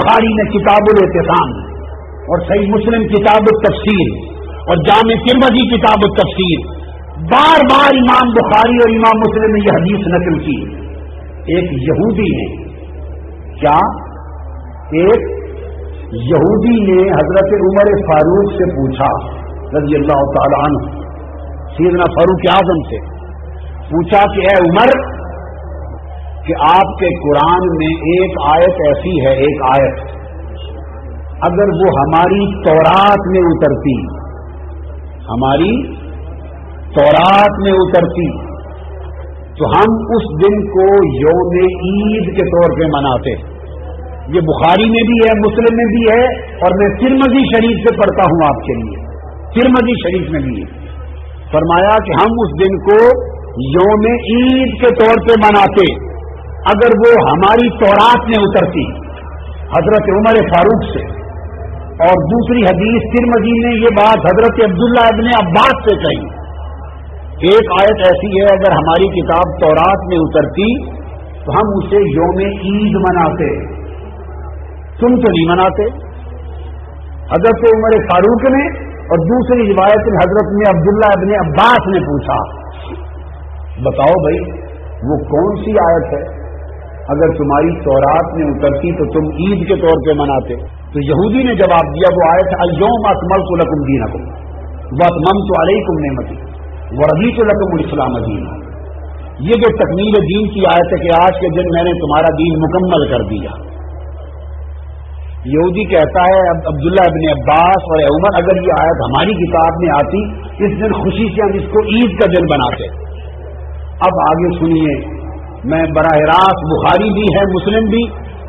بخاری نے کتاب الاعتصام اور صحیح مسلم کتاب التفسیر اور جامع ترمذی کتاب التفسیر بار بار امام بخاری اور امام مسلم نے یہ حدیث نقل کی. ایک یہودی نے ایک یہودی نے حضرت عمر فاروق سے پوچھا رضی اللہ تعالی عنہ، سیدنا فاروق اعظم سے پوچھا کہ اے عمر، کہ آپ کے قرآن میں ایک آیت ایسی ہے، ایک آیت اگر وہ ہماری تورات میں اترتی، ہماری تورات میں اترتی تو ہم اس دن کو یوم عید کے طور پہ مناتے. یہ بخاری میں بھی ہے، مسلم میں بھی ہے، اور میں ترمذی شریف سے پڑھتا ہوں آپ کے لیے، ترمذی شریف میں بھی ہے. فرمایا کہ ہم اس دن کو یوم عید کے طور پہ مناتے اگر وہ ہماری تورات میں اترتی، حضرت عمر فاروق سے. اور دوسری حدیث ترمذی نے یہ بات حضرت عبداللہ ابن عباس سے کہی، ایک آیت ایسی ہے اگر ہماری کتاب تورات میں اترتی تو ہم اسے یوم عید مناتے، تم تو نہیں مناتے. حضرت عمر فاروق نے اور دوسری روایت میں حضرت نے عبداللہ ابن عباس نے پوچھا، بتاؤ بھائی وہ کون سی آیت ہے اگر تمہاری تورات میں اترتی تو تم عید کے طور پہ مناتے. تو یہودی نے جواب دیا وہ آیت الیوم اکملت لکم دینکم واتممت علیکم نعمتی ورضیت لکم الاسلام دینا. یہ جو تکمیل دین کی آیت ہے کہ آج کے دن میں نے تمہارا دین مکمل کر دیا. یہودی کہتا ہے عبداللہ ابن عباس اور عمر اگر یہ آیت ہماری کتاب میں آتی اس دن خوشی سے ہم اس کو عید کا دن بناتے. اب آگے سنیے، میں براہ راست بخاری بھی ہے، مسلم بھی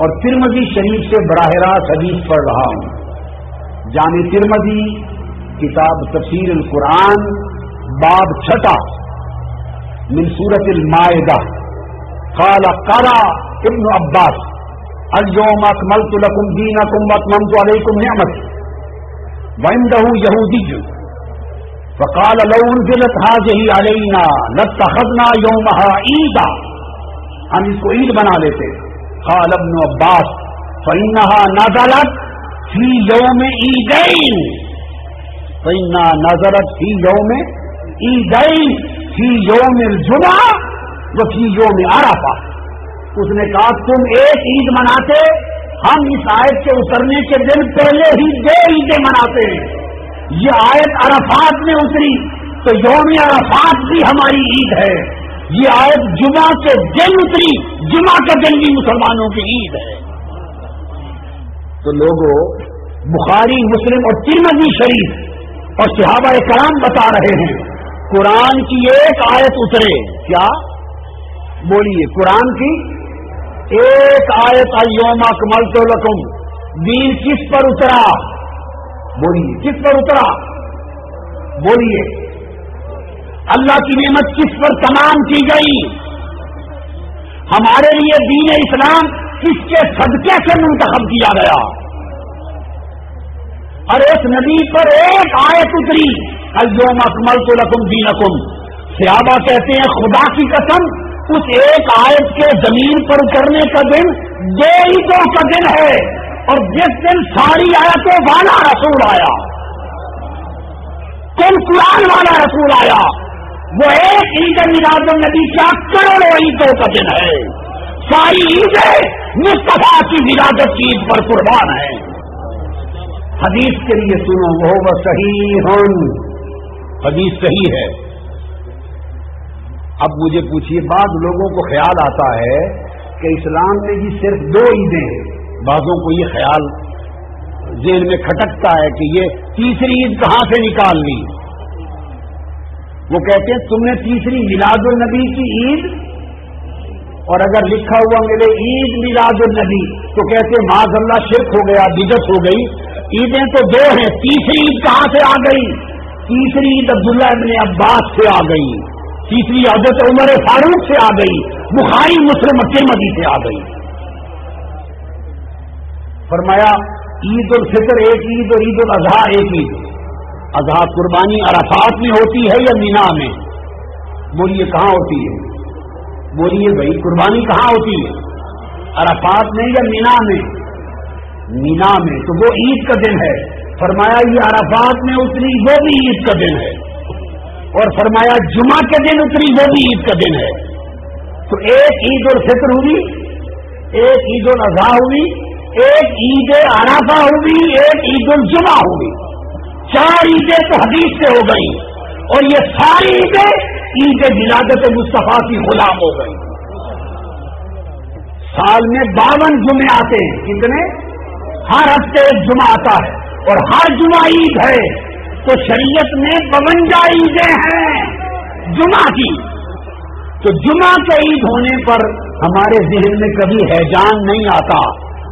اور ترمذی شریف سے براہ راست حدیث پڑھ رہا ہوں. جامع ترمذی کتاب تفسیر القرآن باب 6 من سورۃ المائدہ قال قرأ ابن عباس اليوم اکملت لکم دینکم واتممت علیکم نعمتی وعنده یہودی فقال لو انزلت هذه علینا لاتخذنا یومها عیدا، ہم اس کو عید بنا لیتے. قال ابن عباس فإنها نزلت في يوم عيدين، فإنها نزلت في يوم عيدين في يوم الجمعة وفي يوم عرفہ. اس نے کہا تم ایک عید مناتے، ہم اس آیت کے اترنے کے دن پہلے ہی 2 عیدیں مناتے ہیں. یہ آیت عرفات میں اتری تو یوم عرفات بھی ہماری عید ہے. یہ آیت جمعہ کے دن اتری، جمعہ کا دن بھی مسلمانوں کی عید ہے. تو لوگوں بخاری مسلم اور ترمذی شریف اور صحابہ کرام بتا رہے ہیں قرآن کی ایک آیت اترے، کیا بولیے، قرآن کی ایک آیت الیوم اکملت لکم، دین کس پر اترا؟ بولیے کس پر اترا؟ بولیے اللہ کی نعمت کس پر تمام کی گئی؟ ہمارے لیے دین اسلام کس کے صدقے سے منتخب کیا گیا؟ اور اس نبی پر ایک آیت اتری الیوم اکملت لکم دینکم. صحابہ کہتے ہیں خدا کی قسم اس ایک آیت کے زمین پر اترنے کا دن 2 عیدوں کا دن ہے، اور جس دن ساری آیتوں والا رسول آیا، کل قرآن والا رسول آیا، وہ ایک عید میلاد النبی کیا کروڑوں عیدوں کا دن ہے. ساری عیدیں مصطفیٰ کی ولادت کی عید پر قربان ہیں. حدیث کے لیے سنو، وہ صحیح حدیث صحیح ہے. اب مجھے پوچھیے، بعض لوگوں کو خیال آتا ہے کہ اسلام میں بھی صرف 2 عیدیں ہیں. بعضوں کو یہ خیال ذہن میں کھٹکتا ہے کہ یہ تیسری عید کہاں سے نکال لی. وہ کہتے ہیں تم نے تیسری میلاد النبی کی عید، اور اگر لکھا ہوا ملے عید میلاد النبی تو کہتے ہیں معاذ اللہ شرک ہو گیا، بدعت ہو گئی. عیدیں تو 2 ہیں، تیسری عید کہاں سے آ گئی؟ تیسری عید عبداللہ ابن عباس سے آ گئی، تیسری حضرت عمر فاروق سے آ گئی، بخاری مسلم ترمذی سے آ گئی. فرمایا عید الفطر ایک عید اور عید الاضحیٰ ایک عید. اضحیٰ قربانی عرفات میں ہوتی ہے یا مینا میں؟ بولیے کہاں ہوتی ہے؟ بولیے بھائی قربانی کہاں ہوتی ہے، عرفات میں یا مینا میں؟ मीना में, तो वो ईद का दिन है। फरमाया ये अराफात में उतरी, वो भी ईद का दिन है। और फरमाया जुमा के दिन उतरी, वो भी ईद का दिन है। तो एक ईद उल फित्र हुई, एक ईद उल अज़हा हुई, एक ईद अराफा हुई, एक ईद उल जुमा हुई। 4 ईदें तो हदीस से हो गई, और ये सारी ईदें ईद विलादत मुस्तफा की गुलाम हो गई। साल में 52 जुमे आते हैं, कितने? हर हफ्ते एक जुमा आता है, और हर जुमा ईद है। तो शरीयत में 52 ईदें हैं जुमा की। तो जुमा के ईद होने पर हमारे ज़हन में कभी हैजान नहीं आता,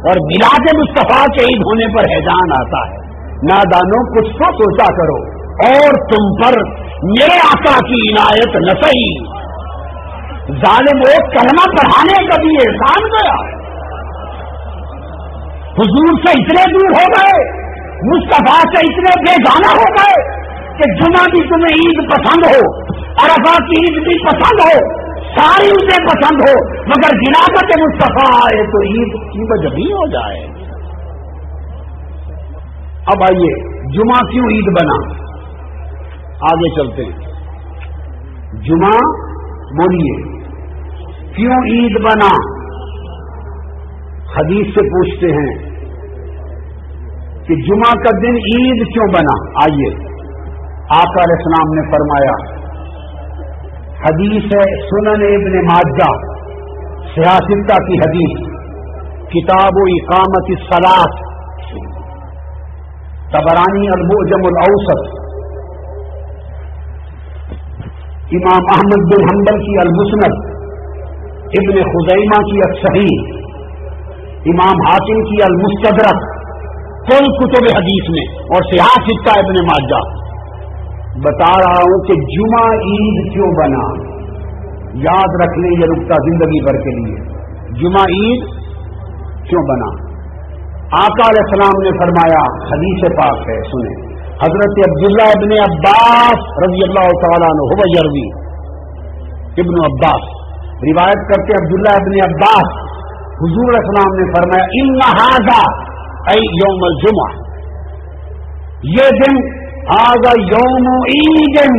और मिलाद मुस्तफा के ईद होने पर हैजान आता है। नादानो कुछ तो सोचा करो, और तुम पर मेरे आका की इनायत न सही। जालिम वो कलमा पढ़ाने का भी एहसान गया, हुजूर से इतने दूर हो गए, मुस्तफा से इतने बेगाना हो गए कि जुमा भी तुम्हें ईद पसंद हो, अरफा की ईद भी पसंद हो, सारी ईदें पसंद हो, मगर विलादत मुस्तफा आए तो ईद की वजह हो जाए। अब आइए, जुमा क्यों ईद बना, आगे चलते हैं। जुमा बोलिए क्यों ईद बना? हदीस से पूछते हैं कि जुमा का दिन ईद क्यों बना। आइए, आका अलैहिस्सलाम ने फरमाया, हदीस है सुनन इब्न माजा सियासिता की हदीस, किताब इकामत सलात, तबरानी अल-मुअजम अल-औसत, इमाम अहमद बिन हंबल की अल-मुस्नद, इब्न खुज़ैमा की अस-सहीह, इमाम हाकिम की अल-मुस्तदरक, कुल कुतुब हदीस में, और सियासिता इब्न माजा। बता रहा हूं कि जुमा ईद क्यों बना, याद रख लें ये नुक्ता जिंदगी भर के लिए। जुमा ईद क्यों बना? आका अलैहिस्सलाम ने फरमाया, हदीस पाक है, सुने। हजरत अब्दुल्लाह इब्न अब्बास रज़ी अल्लाह तआला अन्हु हुवा यरवी, इब्न अब्बास रिवायत करते अब्दुल्लाह इब्न अब्बास, हुजूर अलैहिस्सलाम ने फरमाया, इन्ना हाज़ा ऐ यौमुल जुमा, ये दिन हाज़ा यौमु ईदिन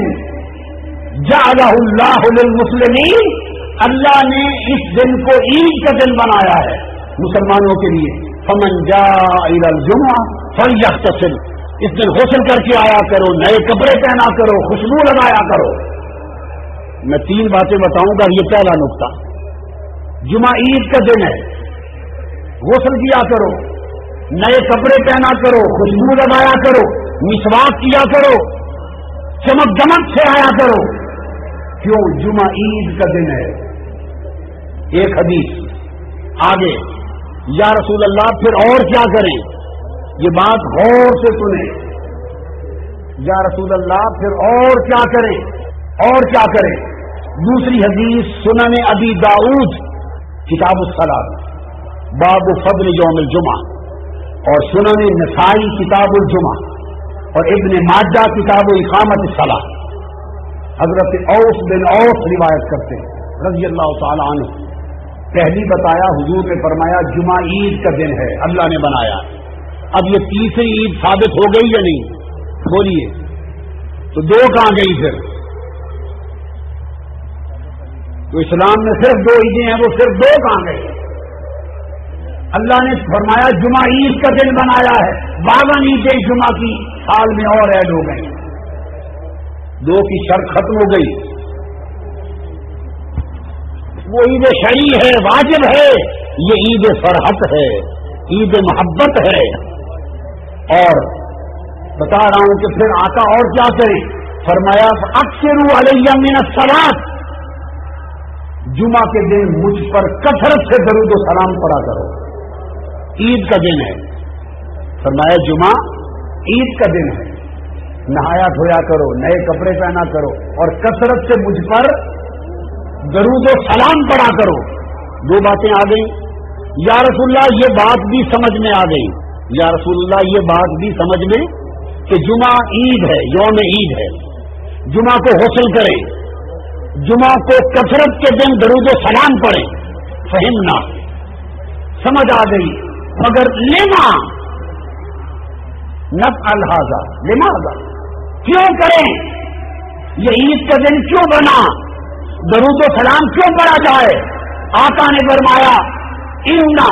जअलहुल्लाहु लिल मुस्लिमीन, अल्लाह ने इस दिन को ईद का दिन बनाया है मुसलमानों के लिए। फमन जाअ इलल जुमा फलयग़तसिल, इस दिन गुस्ल करके आया करो, नए कपड़े पहना करो, खुशबू लगाया करो। मैं 3 बातें बताऊंगा, ये पहला नुक्ता। जुमा ईद का दिन है, गुस्ल किया करो, नए कपड़े पहना करो, खुशबू लगाया करो, मिसवाक किया करो, चमक दमक से आया करो। क्यों? जुमा ईद का दिन है। एक हदीस आगे, या रसूल अल्लाह फिर और क्या करें? ये बात गौर से सुने। या रसूल अल्लाह फिर और क्या करें, और क्या करें? दूसरी हदीस सुनन अबी दाऊद किताब उस-सलात बाब फद्ल यौमुल जुमा, और सुनन नसाई किताबुल जुमा, और इब्न माजा किताब इकामत सलात। हजरत औस बिन औस रिवायत करते हैं रज़ी अल्लाह तआला अन्हु। पहली बताया, हुजूर ने फरमाया जुमा ईद का दिन है, अल्लाह ने बनाया। अब ये तीसरी ईद साबित हो गई या नहीं? बोलिए। तो 2 कहां गई फिर? तो इस्लाम में सिर्फ 2 ईदें हैं, वो सिर्फ 2 कहां गई? अल्लाह ने फरमाया जुमा ईद का दिन बनाया है, 52 ईदें जुमा की साल में और ऐड हो गई। 2 की शर्त खत्म हो गई। वो ईद शरई है, वाजिब है, ये ईद फरहत है, ईद मोहब्बत है। और बता रहा हूं कि फिर आका और क्या करें? फरमाया अक्सरू अलैया मिनस सलात, जुमा के दिन मुझ पर कथरत से दरूद व सलाम पढ़ा करो। ईद का दिन है, फरमाया जुमा ईद का दिन है, नहाया धोया करो, नए कपड़े पहना करो, और कसरत से मुझ पर दरूद व सलाम पढ़ा करो। 2 बातें आ गई। या रसूलल्लाह ये बात भी समझ में आ गई, या रसूलल्लाह ये बात भी समझ में कि जुमा ईद है, यौम ईद है, जुमा को हुस्ल करें, जुमा को कसरत के दिन दरूद व सलाम पढ़ें। फहिमना, समझ आ गई। मगर लिमा नफ़अल हाज़ा, लिमाज़ा, क्यों करें, ये ईद का दिन क्यों बना, दरूद व सलाम क्यों पढ़ा जाए। आका ने फरमाया इन्ना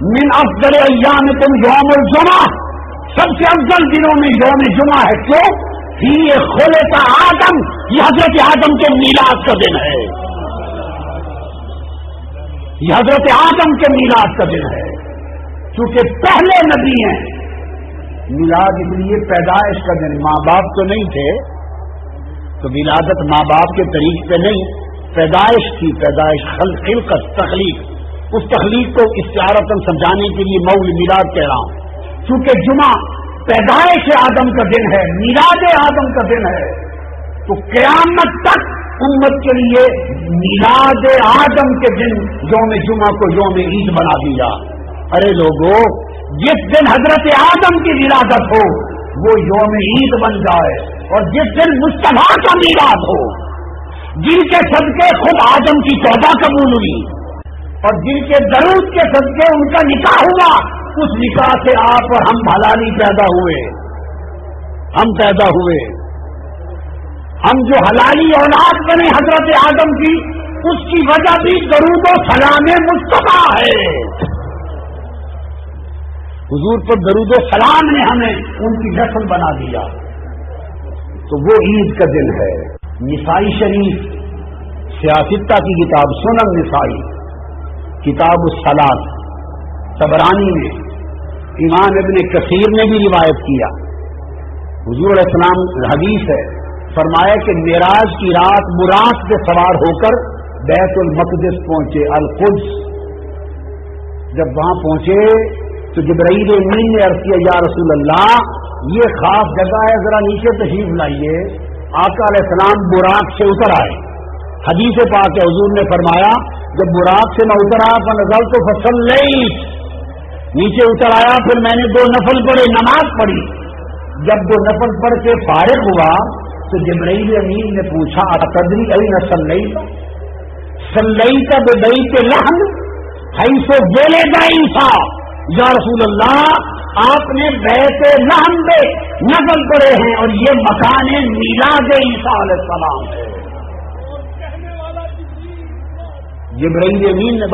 मिन अफ़ज़ल अय्यामिकुम यौमुल जुमा, सबसे अफजल दिनों में यौम जुमा है। क्यों, ये खुलिक़ आदम, ये हजरत आदम के मीलाद का दिन है, ये हजरत आदम के मीलाद का दिन है। चूंकि पहले नबी हैं, मिलाद इसलिए पैदाइश का दिन, माँ बाप तो नहीं थे तो विलादत माँ बाप के तरीक पे नहीं, पैदाइश थी, पैदाइश खिलकत तखलीक, उस तखलीक को इस्तिआरतन समझाने के लिए मौल मिलाद कह रहा हूं। चूंकि जुमा पैदाइश आदम का दिन है, मिलाद आदम का दिन है, तो क़यामत तक उम्मत के लिए मिलाद आदम के दिन यौम जुमा को यौम ईद बना दिया। अरे लोगों, जिस दिन हजरत आदम की विलादत हो वो यौम ईद बन जाए, और जिस दिन मुस्तफा का मीलाद हो, जिनके सदके खुद आदम की तौबा कबूल हुई और जिनके दरूद के सदके उनका निकाह हुआ, उस निकाह से आप और हम हलाली पैदा हुए, हम पैदा हुए, हम जो हलाली औलाद बने हजरत आदम की, उसकी वजह भी दरूद व सलाम मुस्तफा है। हुजूर पर दरूद व सलाम ने हमें उनकी नस्ल बना दिया, तो वो ईद का दिन है। निसाई शरीफ सियासत्ता की किताब सुनन निसाई, किताब सलात तबरानी में इमाम इब्ने कसीर ने भी रिवायत किया, हुजूर अलैहिस्सलाम हदीस है, फरमाया कि मेराज की रात बुराक पे सवार होकर बैतुल मक़दिस पहुंचे, अल कुद्स। जब वहां पहुंचे तो जिब्राईल अमीन ने अर्ज़ किया, या रसूल अल्लाह, ये खास जगह है, जरा नीचे तशरीफ लाइए। आका अलैहिस्सलाम बुराक से उतर आए, हदीस पाक है, हुजूर ने फरमाया जब बुराक से मैं उतर आया फनज़ल तो फसल्लई, नीचे उतर आया, फिर मैंने 2 नफल पढ़े, नमाज पढ़ी। जब 2 नफल पढ़ के फारिग हुआ तो जिब्राईल अमीन ने पूछा, अतदरी अय्न सल्लैता, सल्लैता बिबैत लहम हैसो बोलेगा ईसा, या रसूल अल्लाह, आपने बैत लहम पे नफल पढ़े हैं और ये मकान मीलाद ईसा अलैहिस्सलाम है। जिब्राईल अमीन ने